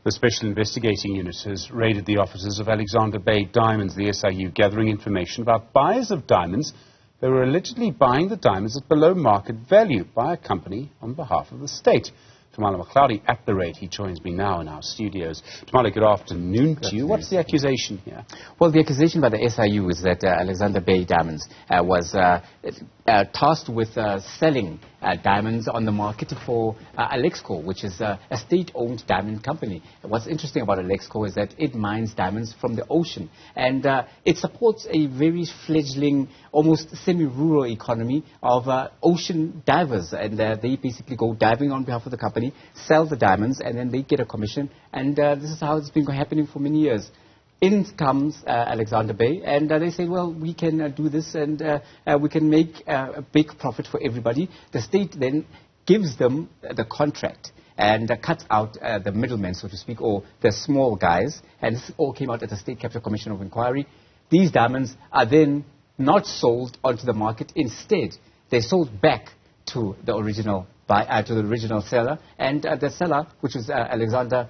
The Special Investigating Unit has raided the offices of Alexander Bay Diamonds, the SIU, gathering information about buyers of diamonds who were allegedly buying the diamonds at below market value by a company on behalf of the state. Tumaole Mohaloli at the raid. He joins me now in our studios. Tumaole, good afternoon to you. What's the accusation here? Well, the accusation by the SIU is that Alexander Bay Diamonds was tasked with selling diamonds on the market for Alexco, which is a state-owned diamond company. What's interesting about Alexco is that it mines diamonds from the ocean, and it supports a very fledgling, almost semi-rural economy of ocean divers, and they basically go diving on behalf of the company, sell the diamonds, and then they get a commission, and this is how it's been happening for many years. In comes Alexander Bay, and they say, well, we can do this, and we can make a big profit for everybody. The state then gives them the contract and cuts out the middlemen, so to speak, or the small guys, and this all came out at the State Capture Commission of Inquiry. These diamonds are then not sold onto the market. Instead, they're sold back to the original seller, and the seller, which was Alexander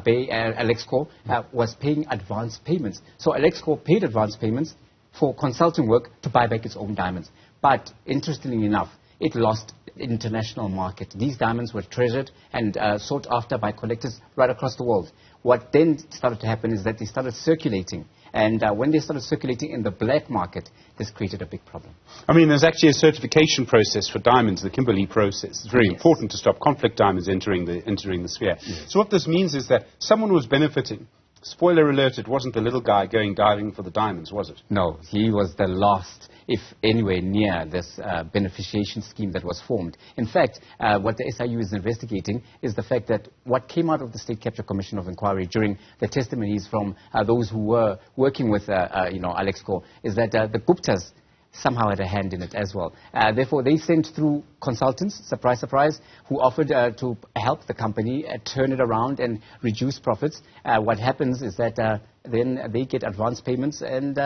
Bay Alexco, was paying advance payments. So Alexco paid advance payments for consulting work to buy back its own diamonds. But interestingly enough, it lost international market. These diamonds were treasured and sought after by collectors right across the world. What then started to happen is that they started circulating. And when they started circulating in the black market, this created a big problem. I mean, there's actually a certification process for diamonds, the Kimberley Process. It's very important to stop conflict diamonds entering the sphere. Yes. So what this means is that someone was benefiting. Spoiler alert, it wasn't the little guy going diving for the diamonds, was it? No, he was the last, if anywhere near this beneficiation scheme that was formed. In fact, what the SIU is investigating is the fact that what came out of the State Capture Commission of Inquiry during the testimonies from those who were working with Alexco is that the Guptas somehow had a hand in it as well. Therefore, they sent through consultants, surprise, surprise, who offered to help the company turn it around and reduce profits. What happens is that then they get advance payments and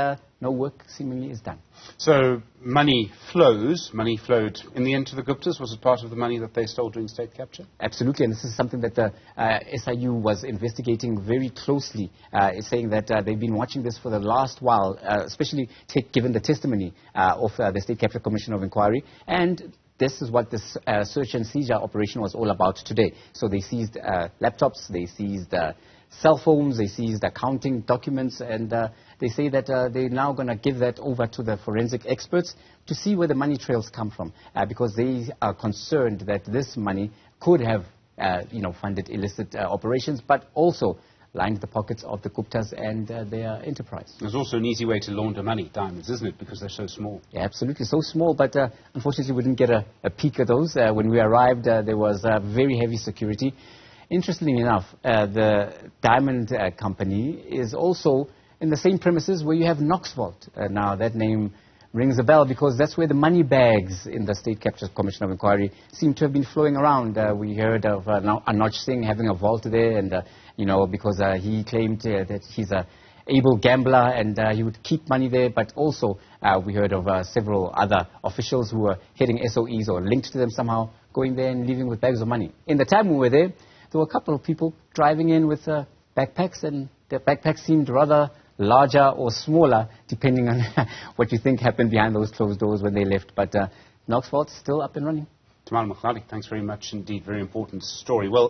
no work seemingly is done. So money flows. Money flowed in the end to the Guptas. Was it part of the money that they stole during state capture? Absolutely, and this is something that the SIU was investigating very closely, saying that they've been watching this for the last while, especially given the testimony of the State Capture Commission of Inquiry, and this is what this search and seizure operation was all about today. So they seized laptops, they seized cell phones, they seized accounting documents, and they say that they're now going to give that over to the forensic experts to see where the money trails come from, because they are concerned that this money could have funded illicit operations, but also lined the pockets of the Guptas and their enterprise. There's also an easy way to launder money, diamonds, isn't it, because they're so small? Yeah, absolutely, so small, but unfortunately we didn't get a peek at those. When we arrived, there was very heavy security. Interestingly enough, the diamond company is also in the same premises where you have Knoxvault. Now, that name rings a bell because that's where the money bags in the State Capture Commission of Inquiry seem to have been flowing around. We heard of Anoj Singh having a vault there, and because he claimed that he's a able gambler and he would keep money there, but also we heard of several other officials who were hitting SOEs or linked to them somehow, going there and leaving with bags of money. In the time we were there were a couple of people driving in with backpacks, and their backpacks seemed rather larger or smaller, depending on what you think happened behind those closed doors when they left. But Knoxvault's still up and running. Tumaole Mohaloli, thanks very much indeed. Very important story. Well.